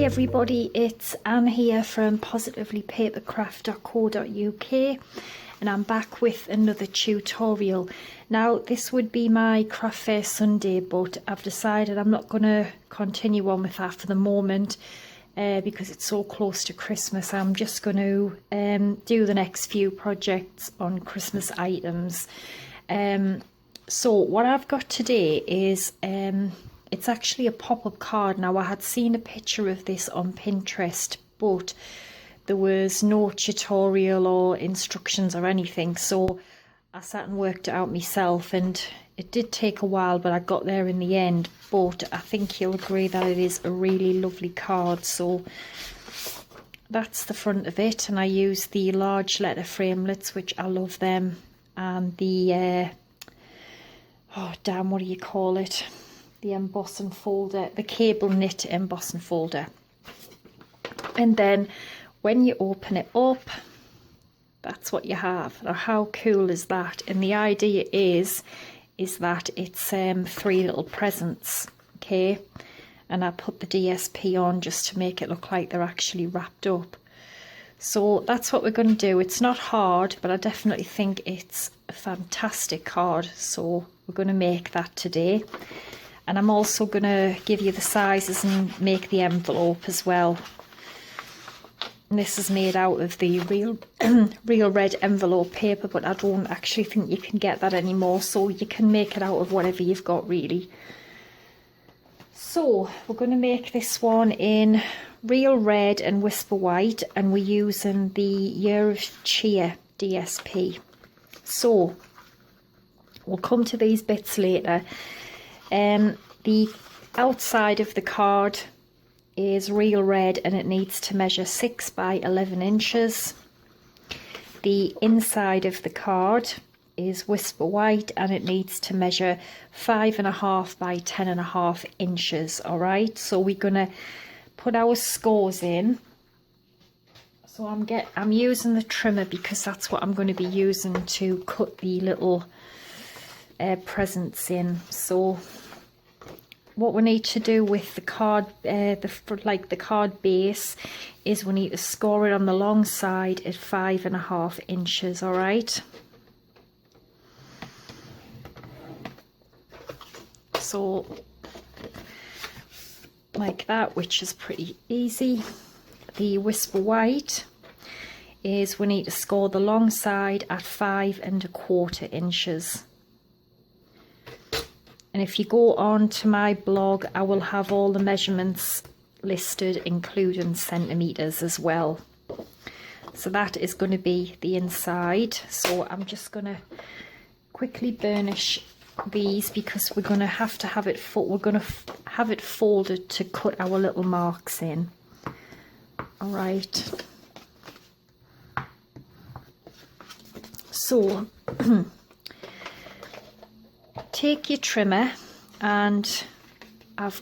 everybody, it's Anne here from positivelypapercraft.co.uk and I'm back with another tutorial. Now this would be my craft fair Sunday, but I've decided I'm not going to continue on with that for the moment because it's so close to Christmas. I'm just going to do the next few projects on Christmas items. So what I've got today is it's actually a pop-up card. Now I had seen a picture of this on Pinterest, but there was no tutorial or instructions or anything, so I sat and worked it out myself, and it did take a while, but I got there in the end. But I think you'll agree that it is a really lovely card. So that's the front of it, and I use the large letter framelits, which I love them, and the oh damn, what do you call it, the embossing folder, the cable knit embossing folder. And then when you open it up, that's what you have. Now how cool is that? And the idea is that it's 3 little presents, okay? And I put the DSP on just to make it look like they're actually wrapped up. So that's what we're going to do. It's not hard, but I definitely think it's a fantastic card, so we're going to make that today. And I'm also going to give you the sizes and make the envelope as well. And this is made out of the real red envelope paper, but I don't actually think you can get that anymore, so you can make it out of whatever you've got really. So we're going to make this one in real red and whisper white, and we're using the Year of Cheer DSP. So we'll come to these bits later. The outside of the card is real red and it needs to measure 6 by 11 inches. The inside of the card is whisper white and it needs to measure 5.5 by 10.5 inches. Alright, so we're gonna put our scores in. So I'm using the trimmer because that's what I'm going to be using to cut the little presents in. So what we need to do with the card, the card base, is we need to score it on the long side at 5.5 inches. All right. So like that, which is pretty easy. The whisper white is we need to score the long side at 5.25 inches. And if you go on to my blog, I will have all the measurements listed, including centimeters as well. So that is going to be the inside. So I'm just going to quickly burnish these because we're going to have it folded to cut our little marks in. All right. So take your trimmer, and I've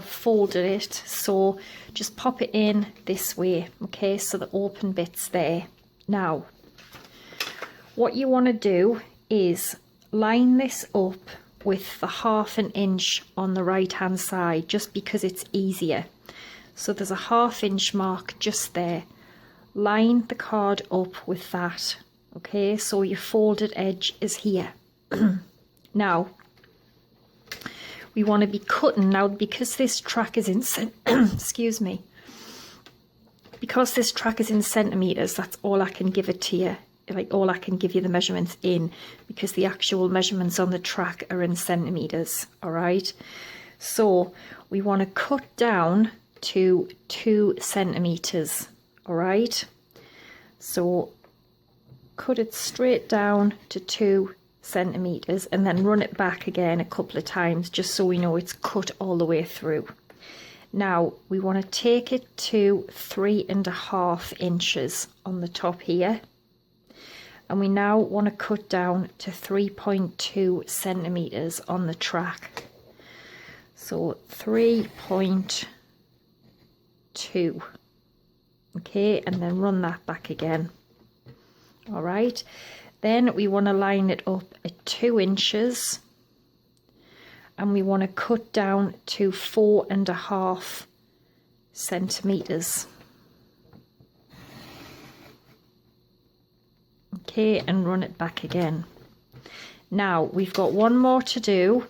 folded it, so just pop it in this way, okay, so the open bit's there. Now what you want to do is line this up with the 1/2 inch on the right hand side, just because it's easier. So there's a 1/2 inch mark just there. Line the card up with that, okay, so your folded edge is here. Now we want to be cutting now, because this track is in excuse me, because this track is in centimeters. That's all I can give it to you, like all I can give you the measurements in, because the actual measurements on the track are in centimeters. All right, so we want to cut down to 2 centimeters. All right, so cut it straight down to 2 centimeters and then run it back again a couple of times, just so we know it's cut all the way through. Now we want to take it to 3.5 inches on the top here, and we now want to cut down to 3.2 centimeters on the track. So 3.2, okay, and then run that back again. All right, then we want to line it up at 2 inches, and we want to cut down to 4.5 centimeters. Okay, and run it back again. Now we've got one more to do,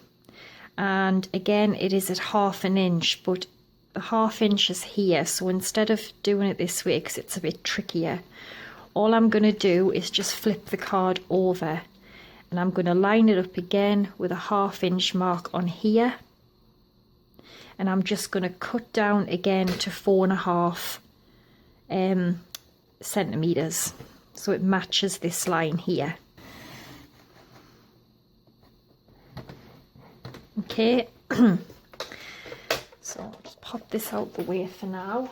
and again it is at 1/2 inch, but the 1/2 inch is here, so instead of doing it this way because it's a bit trickier, all I'm going to do is just flip the card over, and I'm going to line it up again with a 1/2 inch mark on here, and I'm just going to cut down again to 4.5 centimeters, so it matches this line here. Okay, so I'll just pop this out the way for now.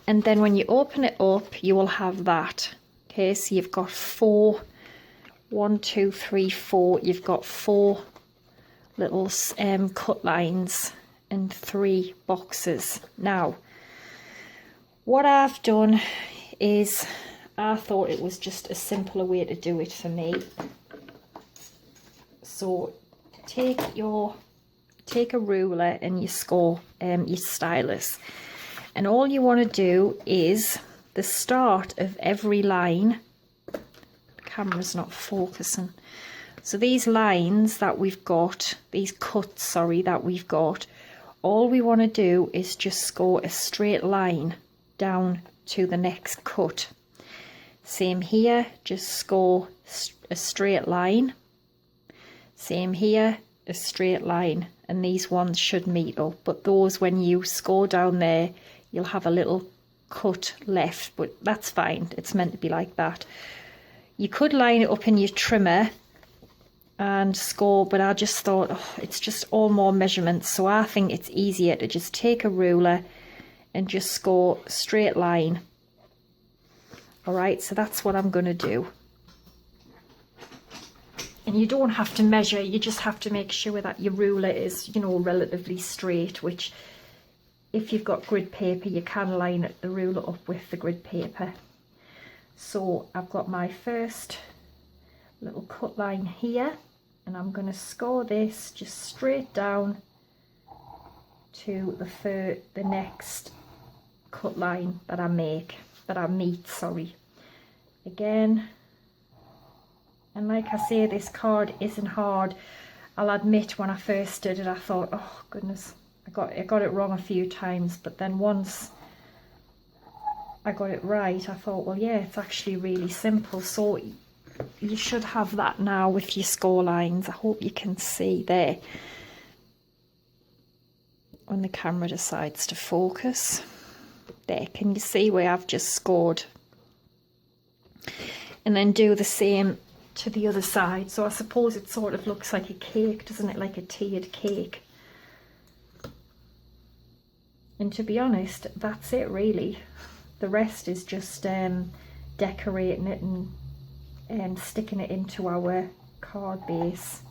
And then when you open it up, you will have that. Okay, so you've got 4, 1, 2, 3, 4. You've got 4 little cut lines and 3 boxes. Now, what I've done is I thought it was just a simpler way to do it for me. So take a ruler and your score, your stylus, and all you want to do is the start of every line. The camera's not focusing. So these lines that we've got, these cuts, sorry, that we've got, all we want to do is just score a straight line down to the next cut. Same here, just score a straight line. Same here, a straight line, and these ones should meet up, but those, when you score down there, you'll have a little cut left, but that's fine, it's meant to be like that. You could line it up in your trimmer and score, but I just thought, oh, it's just all more measurements, so I think it's easier to just take a ruler and just score a straight line. Alright, so that's what I'm going to do. And you don't have to measure, you just have to make sure that your ruler is, you know, relatively straight, which if you've got grid paper, you can line the ruler up with the grid paper. So I've got my first little cut line here, and I'm going to score this just straight down to the next cut line that I meet, sorry. Again, and like I say, this card isn't hard. I'll admit, when I first did it, I thought, oh goodness, I got it wrong a few times, but then once I got it right, I thought, well, yeah, it's actually really simple. So you should have that now with your score lines. I hope you can see there when the camera decides to focus. There, can you see where I've just scored? And then do the same to the other side. So I suppose it sort of looks like a cake, doesn't it? Like a tiered cake. And to be honest, that's it really. The rest is just decorating it and sticking it into our card base.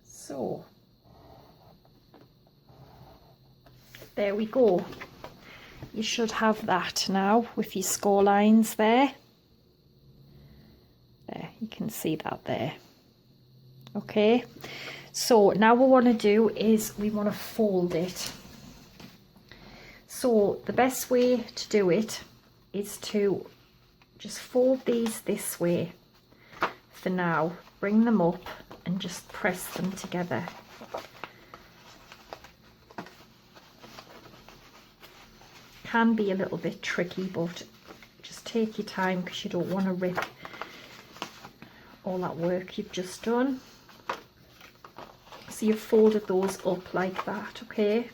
So there we go. You should have that now with your score lines there. There, you can see that there. Okay, so now what we want to do is we want to fold it. So the best way to do it is to just fold these this way for now. Bring them up and just press them together. Can be a little bit tricky, but just take your time because you don't want to rip all that work you've just done. So you've folded those up like that, okay?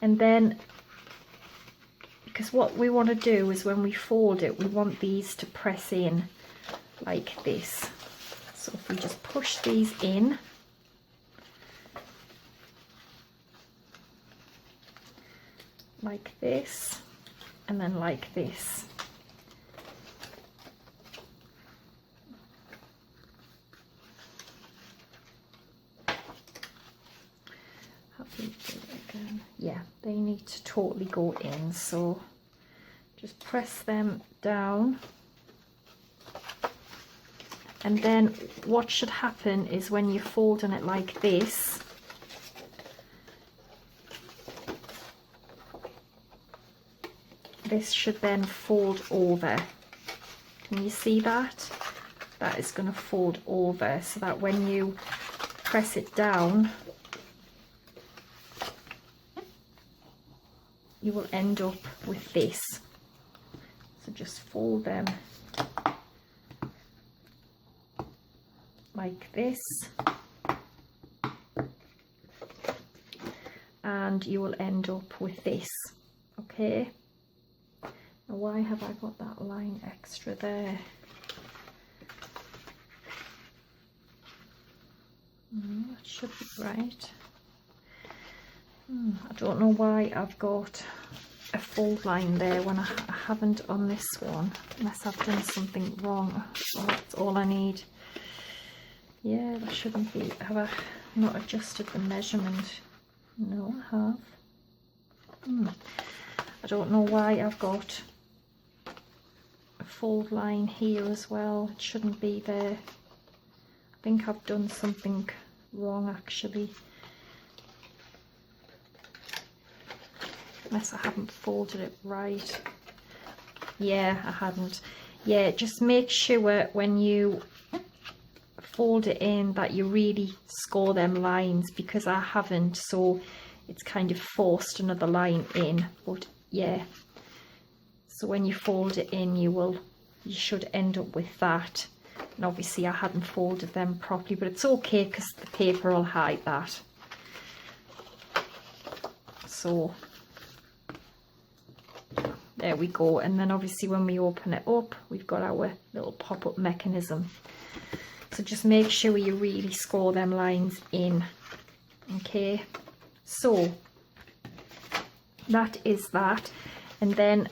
And then, because what we want to do is when we fold it, we want these to press in like this. So if we just push these in, like this, and then like this. Have we do it yeah, they need to totally go in, so just press them down. And then what should happen is when you're folding it like this, this should then fold over. Can you see that? That is going to fold over, so that when you press it down, you will end up with this. So just fold them like this, and you will end up with this. Okay, now why have I got that line extra there? That should be right. I don't know why I've got a fold line there when I haven't on this one, unless I've done something wrong. So that's all I need. Yeah, that shouldn't be. Have I not adjusted the measurement? No, I have. I don't know why I've got a fold line here as well. It shouldn't be there. I think I've done something wrong actually. Unless I haven't folded it right. Yeah, I hadn't. Yeah, just make sure when you fold it in that you really score them lines, because I haven't, so it's kind of forced another line in. But yeah, so when you fold it in, you should end up with that. And obviously I hadn't folded them properly, but it's okay because the paper will hide that. So there we go. And then obviously when we open it up, we've got our little pop-up mechanism. So just make sure you really score them lines in. Okay, so that is that. And then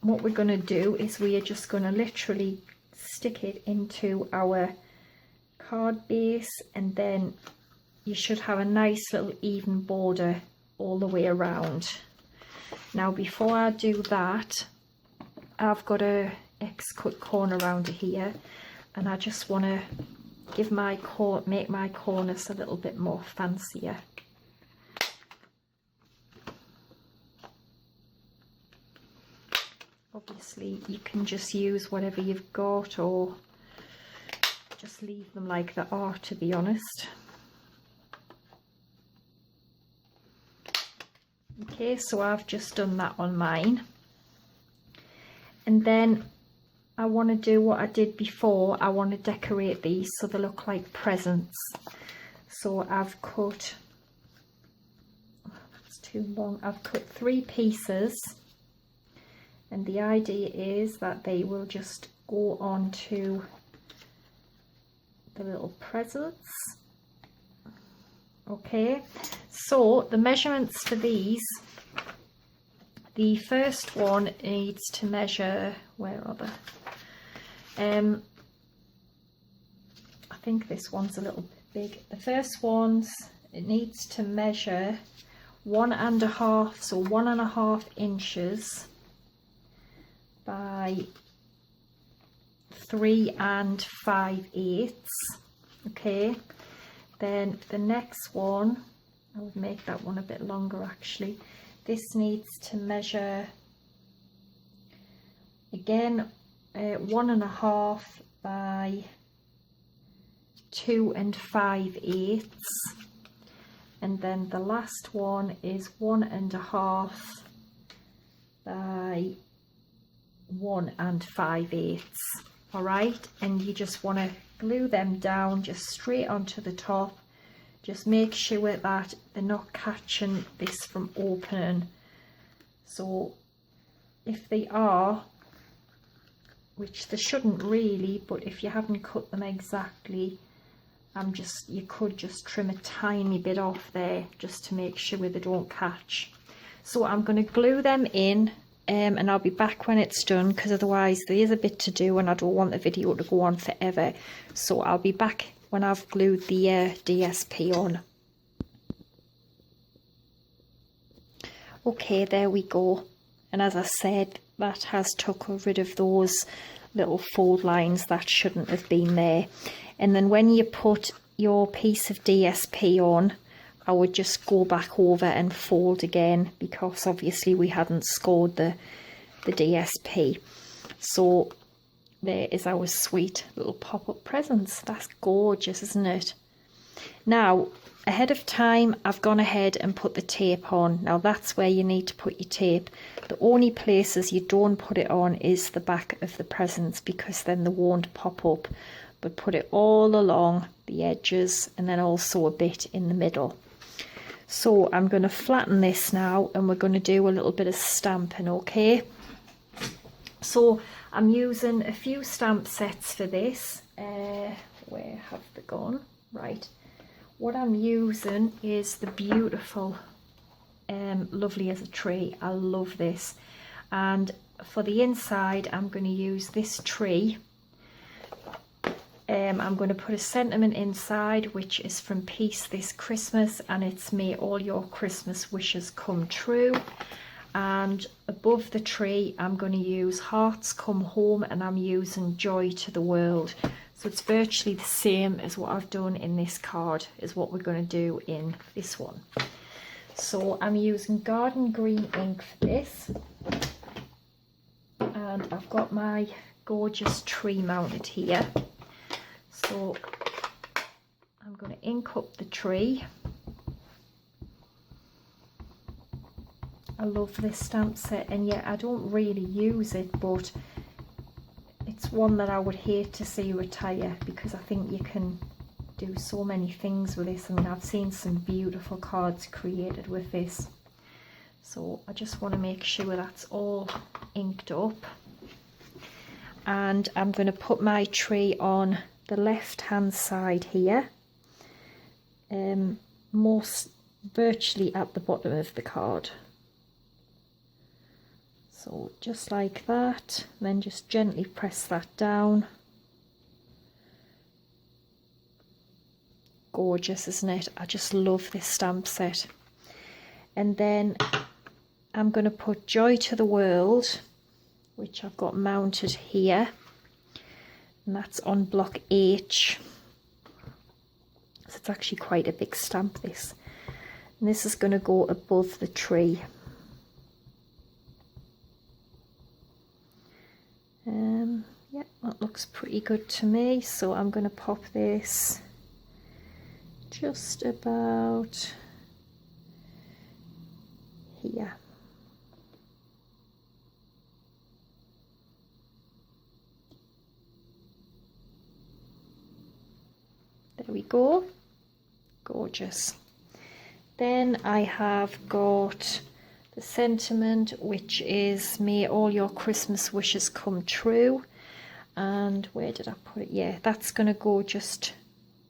what we're going to do is we are just going to literally stick it into our card base, and then you should have a nice little even border all the way around. Now before I do that, I've got a X-cut corner around here, and I just want to make my corners a little bit more fancier. Obviously you can just use whatever you've got, or just leave them like they are, to be honest. Okay, so I've just done that on mine, and then I want to do what I did before. I want to decorate these so they look like presents. So I've cut, that's too long, I've cut 3 pieces, and the idea is that they will just go onto the little presents. Okay, so the measurements for these, the first one needs to measure, where are they? I think this one's a little bit big. The first one's, it needs to measure 1.5, so 1.5 inches by 3 5/8. Okay, then the next one, I would make that one a bit longer actually. This needs to measure again 1.5 by 2 5/8, and then the last one is 1.5 by 1 5/8. All right, and you just want to glue them down just straight onto the top. Just make sure that they're not catching this from opening. So if they are, which they shouldn't really, but if you haven't cut them exactly, you could just trim a tiny bit off there just to make sure they don't catch. So I'm going to glue them in, and I'll be back when it's done, because otherwise there is a bit to do and I don't want the video to go on forever. So I'll be back when I've glued the DSP on. Okay, there we go. And as I said, that has took rid of those little fold lines that shouldn't have been there. And then when you put your piece of DSP on, I would just go back over and fold again, because obviously we hadn't scored the DSP. So there is our sweet little pop-up presents. That's gorgeous, isn't it? Now, ahead of time, I've gone ahead and put the tape on. Now that's where you need to put your tape. The only places you don't put it on is the back of the presents, because then they won't pop up. But put it all along the edges and then also a bit in the middle. So I'm going to flatten this now, and we're going to do a little bit of stamping, okay? So I'm using a few stamp sets for this. Where have they gone? Right. What I'm using is the beautiful Lovely as a Tree. I love this. And for the inside, I'm going to use this tree. I'm going to put a sentiment inside, which is from Peace This Christmas, and it's May All Your Christmas Wishes Come True. And above the tree, I'm going to use Hearts Come Home, and I'm using Joy to the World. So it's virtually the same as what I've done in this card is what we're going to do in this one. So I'm using garden green ink for this. And I've got my gorgeous tree mounted here. So I'm going to ink up the tree. I love this stamp set, and yet I don't really use it, but it's one that I would hate to see retire, because I think you can do so many things with this. I mean, I've seen some beautiful cards created with this. So I just want to make sure that's all inked up. And I'm going to put my tree on the left hand side here, most virtually at the bottom of the card. So just like that, then just gently press that down. Gorgeous, isn't it? I just love this stamp set. And then I'm going to put Joy to the World, which I've got mounted here. And that's on block H. So it's actually quite a big stamp, this. And this is going to go above the tree. Yeah, that looks pretty good to me. So I'm going to pop this just about here. There we go. Gorgeous. Then I have got the sentiment, which is May All Your Christmas Wishes Come True. And where did I put it? Yeah, that's going to go just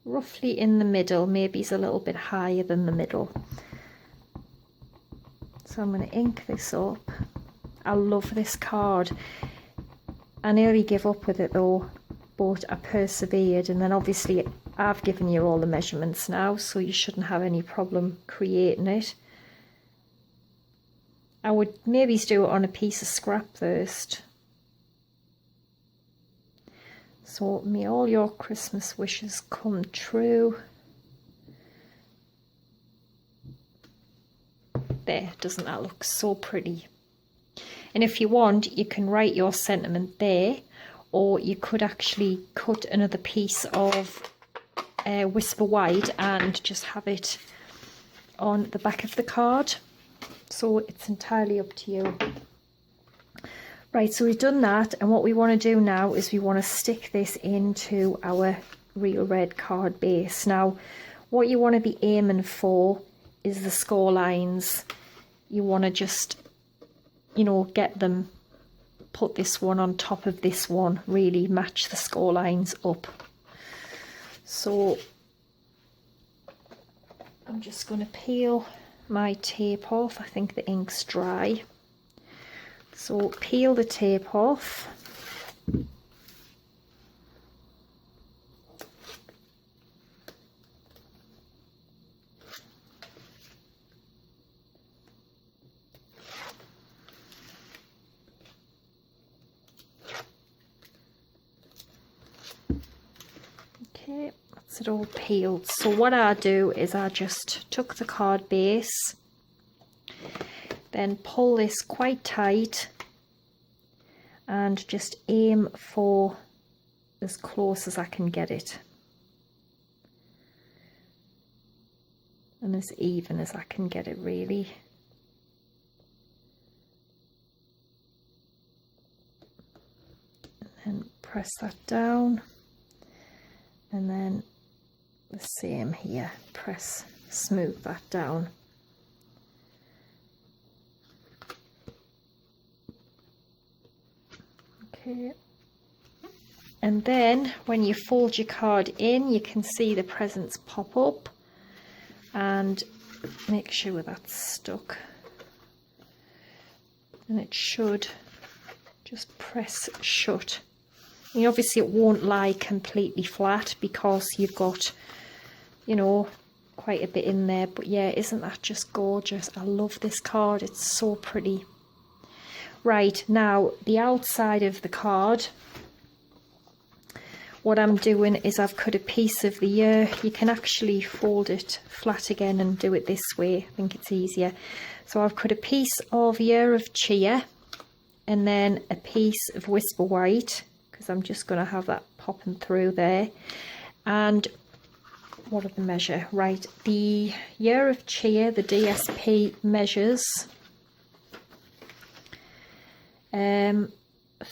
roughly in the middle. Maybe it's a little bit higher than the middle. So I'm going to ink this up. I love this card. I nearly give up with it though, but I persevered. And then obviously I've given you all the measurements now, so you shouldn't have any problem creating it. I would maybe do it on a piece of scrap first. So may all your Christmas wishes come true. There, doesn't that look so pretty? And if you want, you can write your sentiment there, or you could actually cut another piece of Whisper White and just have it on the back of the card. So it's entirely up to you. Right, so we've done that, and what we want to do now is we want to stick this into our real red card base. Now, what you want to be aiming for is the score lines. You want to just, you know, get them, put this one on top of this one, really match the score lines up. So I'm just going to peel my tape off. I think the ink's dry. So peel the tape off. Okay, that's it all peeled. So what I do is I just took the card base, then pull this quite tight and just aim for as close as I can get it and as even as I can get it, really. And press that down, and then the same here, press, smooth that down. Okay, and then when you fold your card in, you can see the presents pop up, and make sure that's stuck, and it should just press shut. And obviously it won't lie completely flat because you've got, you know, quite a bit in there. But yeah, isn't that just gorgeous? I love this card, it's so pretty. Right, now the outside of the card, what I'm doing is I've cut a piece of the year. You can actually fold it flat again and do it this way, I think it's easier. So I've cut a piece of year of cheer and then a piece of whisper white, because I'm just going to have that popping through there. And what are the measure? Right, the year of cheer, the DSP measures 5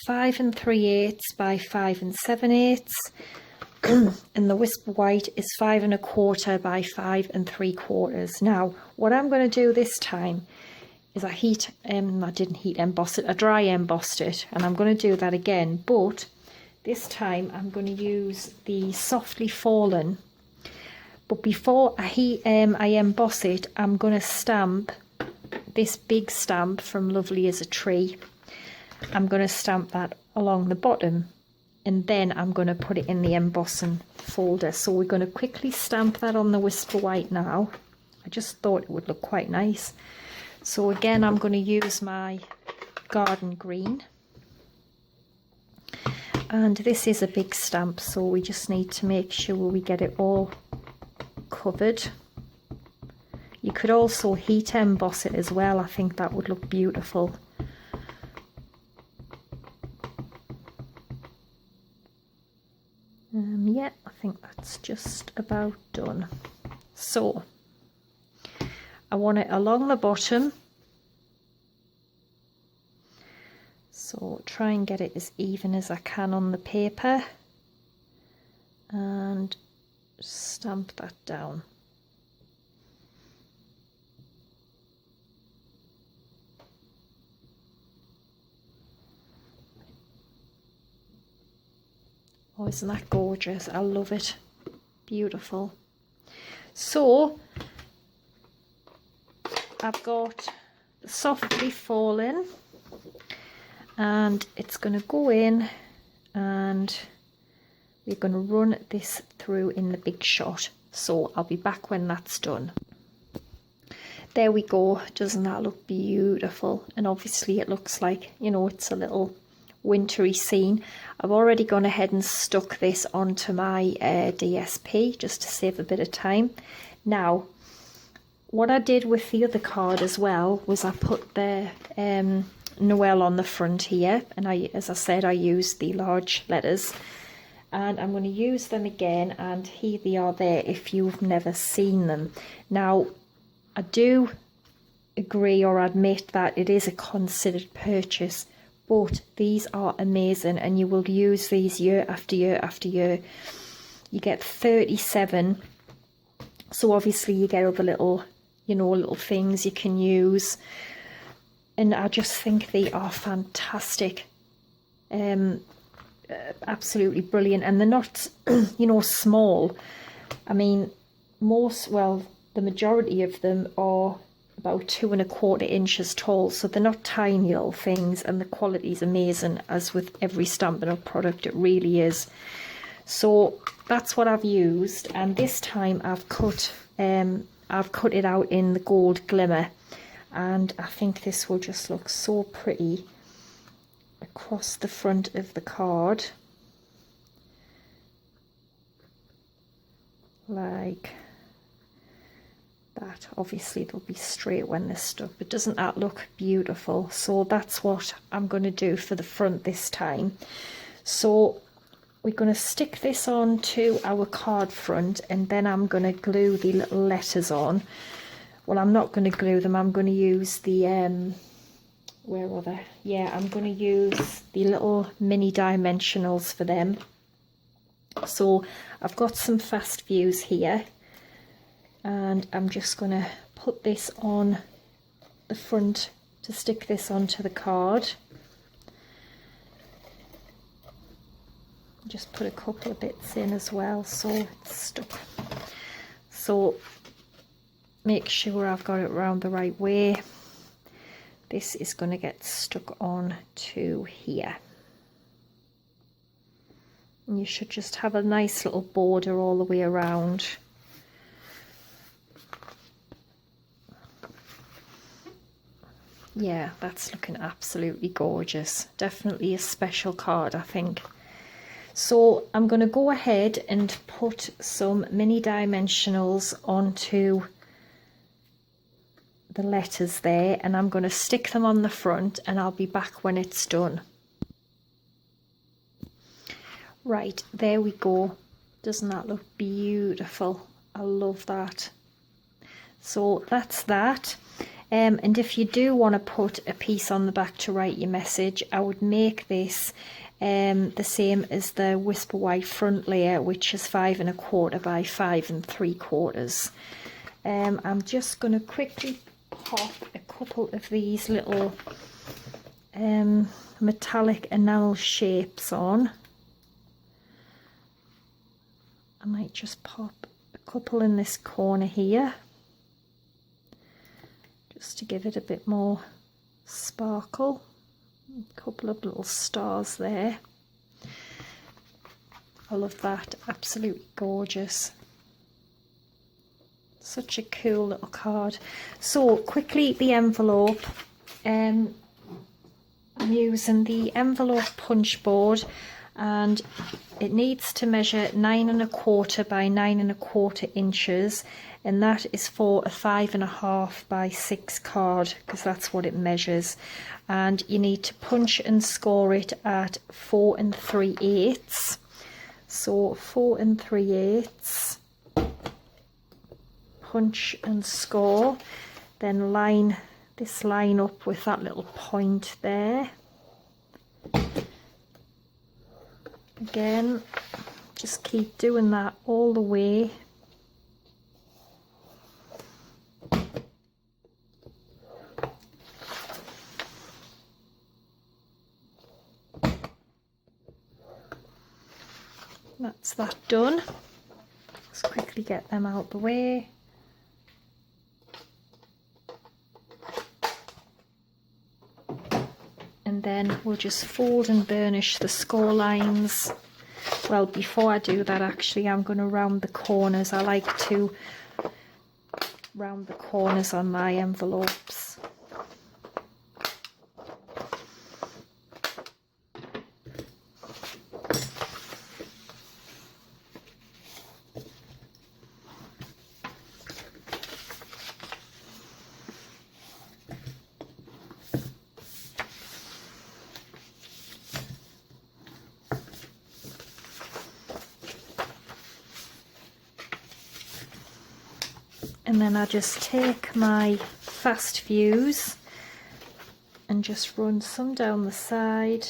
3/8 by 5 7/8, and the whisper white is 5 1/4 by 5 3/4. Now what I'm going to do this time is I didn't heat emboss it, I dry embossed it, and I'm going to do that again, but this time I'm going to use the Softly Fallen. But before I emboss it, I'm going to stamp this big stamp from Lovely as a Tree. I'm going to stamp that along the bottom, and then I'm going to put it in the embossing folder. So we're going to quickly stamp that on the whisper white now. I just thought it would look quite nice. So again, I'm going to use my garden green, and this is a big stamp, so we just need to make sure we get it all covered. You could also heat emboss it as well, I think that would look beautiful. Yeah, I think that's just about done. So I want it along the bottom, so try and get it as even as I can on the paper and stamp that down. Oh, isn't that gorgeous? I love it. Beautiful. So I've got the Softly Fallen, and it's going to go in, and we're going to run this through in the big shot. So I'll be back when that's done. There we go. Doesn't that look beautiful? And obviously it looks like, you know, it's a little wintry scene. I've already gone ahead and stuck this onto my DSP just to save a bit of time. Now what I did with the other card as well was I put the Noel on the front here, and as I said, I used the large letters, and I'm going to use them again, and here they are there if you've never seen them. Now I do agree or admit that it is a considered purchase, but these are amazing, and you will use these year after year after year. You get 37, so obviously you get other little, you know, little things you can use, and I just think they are fantastic. Absolutely brilliant, and they're not you know, small. I mean, the majority of them are about 2 1/4 inches tall, so they're not tiny little things, and the quality is amazing, as with every Stampin' Up product, it really is. So that's what I've used, and this time I've cut it out in the gold glimmer, and I think this will just look so pretty across the front of the card. like that. Obviously it'll be straight when they're stuck, but doesn't that look beautiful? So that's what I'm going to do for the front this time. So we're going to stick this on to our card front, and then I'm going to glue the little letters on. Well, I'm not going to glue them. I'm going to use the where are they? Yeah, I'm going to use the little mini dimensionals for them. So I've got some fast views here, and I'm just going to put this on the front to stick this onto the card. Just put a couple of bits in as well so it's stuck. So make sure I've got it around the right way. This is going to get stuck on to here. And you should just have a nice little border all the way around. Yeah, that's looking absolutely gorgeous. Definitely a special card, I think. So I'm going to go ahead and put some mini dimensionals onto the letters there, and I'm going to stick them on the front, and I'll be back when it's done. Right, there we go. Doesn't that look beautiful? I love that. So that's that. And if you do want to put a piece on the back to write your message, I would make this the same as the Whisper White front layer, which is 5 1/4 by 5 3/4. I'm just going to quickly pop a couple of these little metallic enamel shapes on. I might just pop a couple in this corner here, just to give it a bit more sparkle. A couple of little stars there. I love that. Absolutely gorgeous. Such a cool little card. So quickly, the envelope. I'm using the envelope punch board, and it needs to measure 9 1/4 by 9 1/4 inches, and that is for a 5 1/2 by 6 card, because that's what it measures. And you need to punch and score it at 4 3/8. So 4 3/8. Punch and score, then line this line up with that little point there. Again, just keep doing that all the way. That's that done. Let's quickly get them out the way. And then we'll just fold and burnish the score lines. Well, before I do that, actually, I'm going to round the corners. I like to round the corners on my envelopes. And then I just take my fast views and just run some down the side,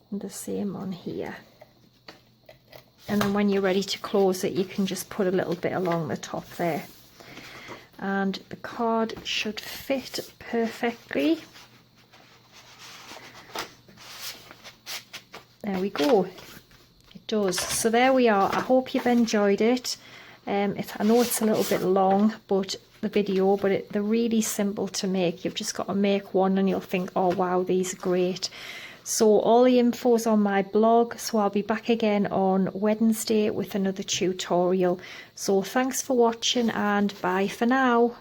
and the same on here. And then when you're ready to close it, you can just put a little bit along the top there. And the card should fit perfectly. There we go. It does. So there we are. I hope you've enjoyed it. I know it's a little bit long, but they're really simple to make. You've just got to make one and you'll think, oh wow, these are great. So all the info's on my blog, so I'll be back again on Wednesday with another tutorial. So thanks for watching, and bye for now.